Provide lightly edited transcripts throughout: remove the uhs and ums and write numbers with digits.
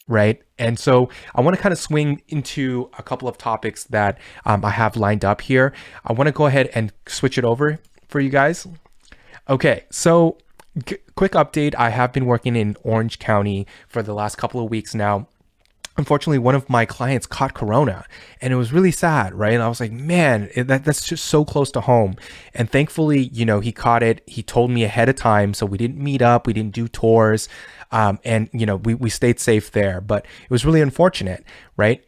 right? And so I want to kind of swing into a couple of topics that I have lined up here. I want to go ahead and switch it over for you guys. Okay, so quick update. I have been working in Orange County for the last couple of weeks now. Unfortunately, one of my clients caught corona and it was really sad, right? And I was like, man, that's just so close to home. And thankfully, he caught it. He told me ahead of time. So we didn't meet up, we didn't do tours. And we stayed safe there, but it was really unfortunate, right?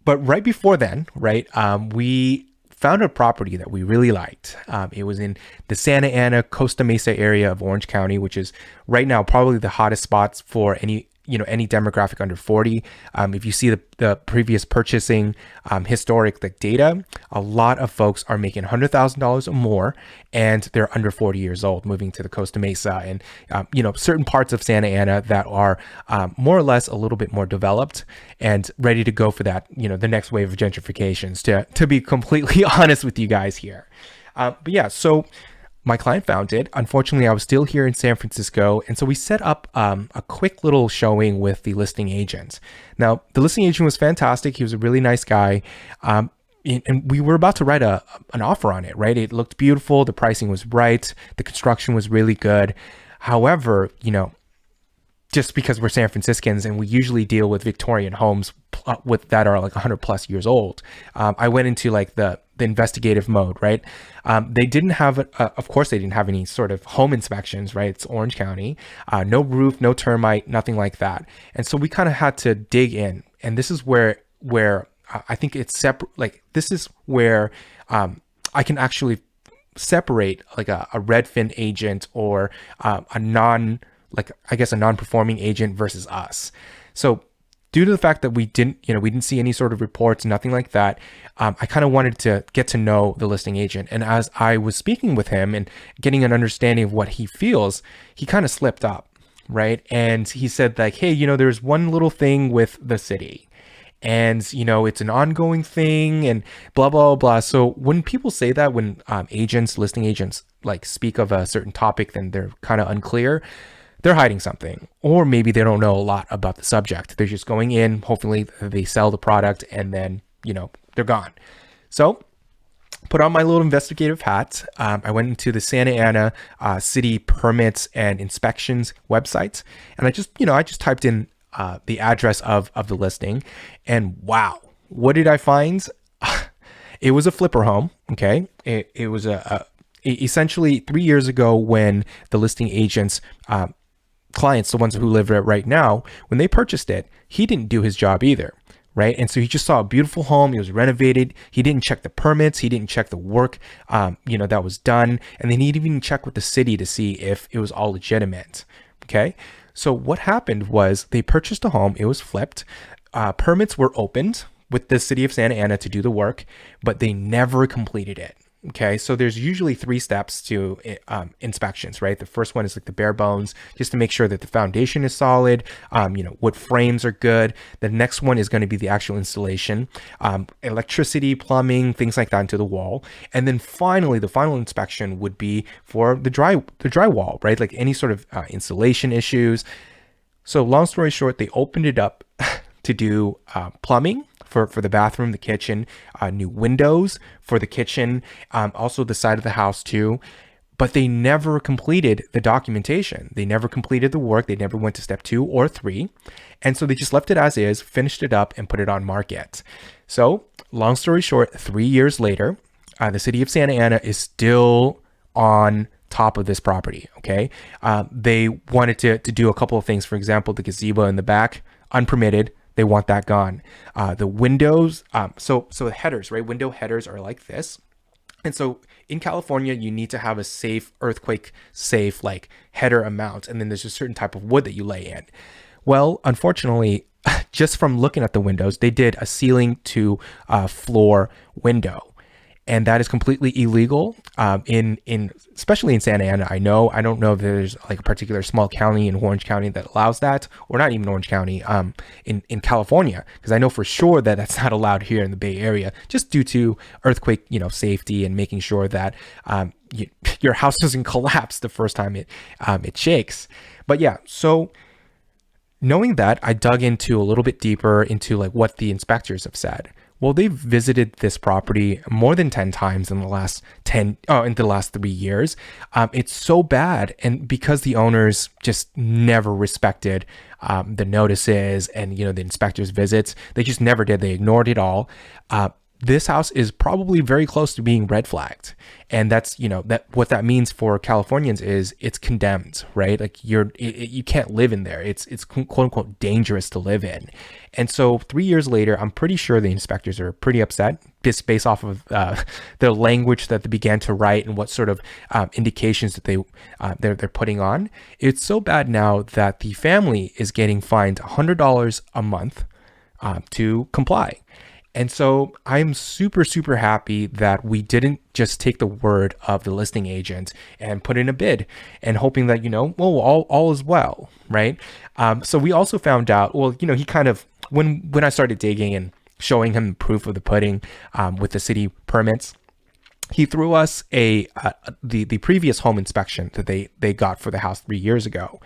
But right before then, right, we found a property that we really liked. It was in the Santa Ana, Costa Mesa area of Orange County, which is right now probably the hottest spots for any demographic under 40. If you see the previous purchasing historic data, a lot of folks are making $100,000 or more, and they're under 40 years old, moving to the Costa Mesa and certain parts of Santa Ana that are more or less a little bit more developed and ready to go for that, the next wave of gentrifications. To be completely honest with you guys here, but yeah, so. My client found it. Unfortunately, I was still here in San Francisco. And so we set up a quick little showing with the listing agent. Now, the listing agent was fantastic. He was a really nice guy. And we were about to write an offer on it, right? It looked beautiful. The pricing was right. The construction was really good. However, just because we're San Franciscans and we usually deal with Victorian homes with that are like 100 plus years old, I went into the investigative mode, right? They didn't have, of course, they didn't have any sort of home inspections, right? It's Orange County, no roof, no termite, nothing like that. And so we kind of had to dig in, and this is where I think it's separate. This is where I can actually separate a Redfin agent or a non-performing agent versus us. So due to the fact that we didn't see any sort of reports, nothing like that, I kind of wanted to get to know the listing agent. And as I was speaking with him and getting an understanding of what he feels, he kind of slipped up, right? And he said hey, there's one little thing with the city, and it's an ongoing thing and blah, blah, blah. So when people say that, when listing agents speak of a certain topic, then they're kind of unclear. They're hiding something, or maybe they don't know a lot about the subject. They're just going in, hopefully they sell the product, and then, they're gone. So put on my little investigative hat. I went into the Santa Ana city permits and inspections websites, and I just typed in the address of the listing, and wow, what did I find? It was a flipper home. Okay. It was essentially 3 years ago when the listing agents, clients, the ones who live there right now, when they purchased it, he didn't do his job either, right? And so he just saw a beautiful home. It was renovated. He didn't check the permits. He didn't check the work, that was done. And then he didn't even check with the city to see if it was all legitimate. Okay. So what happened was they purchased a home. It was flipped. Permits were opened with the city of Santa Ana to do the work, but they never completed it. Okay, so there's usually 3 steps to inspections, right? The first one is the bare bones, just to make sure that the foundation is solid, wood frames are good. The next one is going to be the actual installation, electricity, plumbing, things like that into the wall. And then finally, the final inspection would be for the drywall, right? Like any sort of installation issues. So long story short, they opened it up to do plumbing for the bathroom, the kitchen, new windows for the kitchen, also the side of the house too. But they never completed the documentation. They never completed the work. They never went to step 2 or 3. And so they just left it as is, finished it up, and put it on market. So long story short, 3 years later, the city of Santa Ana is still on top of this property. Okay. They wanted to do a couple of things. For example, the gazebo in the back, unpermitted. They want that gone. The windows, so the headers, right? Window headers are like this. And so in California, you need to have a safe, earthquake safe, header amount. And then there's a certain type of wood that you lay in. Well, unfortunately, just from looking at the windows, they did a ceiling to floor window. And that is completely illegal especially in Santa Ana. I don't know if there's a particular small county in Orange County that allows that, or not even Orange County, in California, because I know for sure that that's not allowed here in the Bay Area, just due to earthquake, safety and making sure that your house doesn't collapse the first time it shakes. But yeah, so Knowing that, I dug into a little bit deeper into like what the inspectors have said. Well, they've visited this property more than 10 times in the last in the last 3 years. It's so bad. And because the owners just never respected the notices and, the inspectors' visits, they just never did. They ignored it all. This house is probably very close to being red flagged. And that's, that what that means for Californians is it's condemned, right? Like you can't live in there. It's quote unquote dangerous to live in. And so 3 years later, I'm pretty sure the inspectors are pretty upset just based off of the language that they began to write and what sort of indications that they're putting on. It's so bad now that the family is getting fined $100 a month to comply. And so I'm super, super happy that we didn't just take the word of the listing agent and put in a bid and hoping that, all is well, right? So we also found out, he kind of, when I started digging and showing him proof of the pudding with the city permits, he threw us the previous home inspection that they got for the house 3 years ago.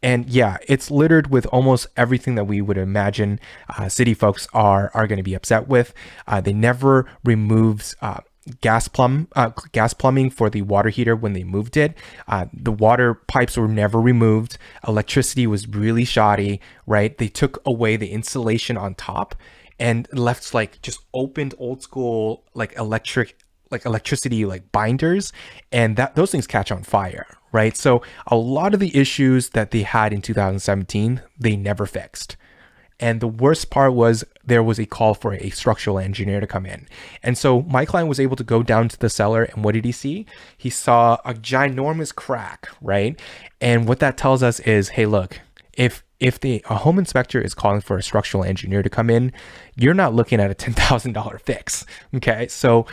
And yeah, it's littered with almost everything that we would imagine city folks are going to be upset with. They never removed gas plumbing for the water heater when they moved it. The water pipes were never removed. Electricity was really shoddy, right? They took away the insulation on top and left like just opened old school like electricity like binders, and those things catch on fire, right? So a lot of the issues that they had in 2017, they never fixed. And the worst part was there was a call for a structural engineer to come in. And so my client was able to go down to the cellar, and what did he see? He saw a ginormous crack, right? And what that tells us is, hey, look, if a home inspector is calling for a structural engineer to come in, you're not looking at a $10,000 fix, okay? So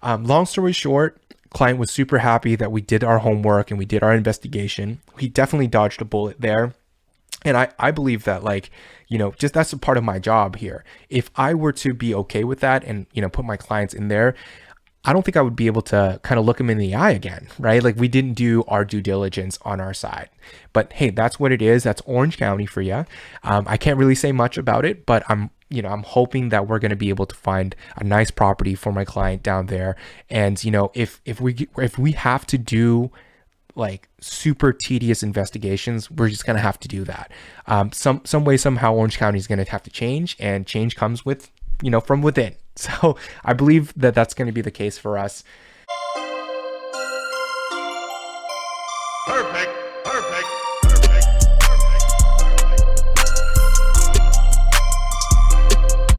long story short, client was super happy that we did our homework and we did our investigation. He definitely dodged a bullet there. And I believe that just that's a part of my job here. If I were to be okay with that and, put my clients in there, I don't think I would be able to kind of look them in the eye again, right? Like we didn't do our due diligence on our side. But hey, that's what it is. That's Orange County for you. I can't really say much about it, but I'm hoping that we're going to be able to find a nice property for my client down there. And, if we have to do like super tedious investigations, we're just going to have to do that. Some way, somehow Orange County is going to have to change, and change comes with, from within. So I believe that that's going to be the case for us. Perfect.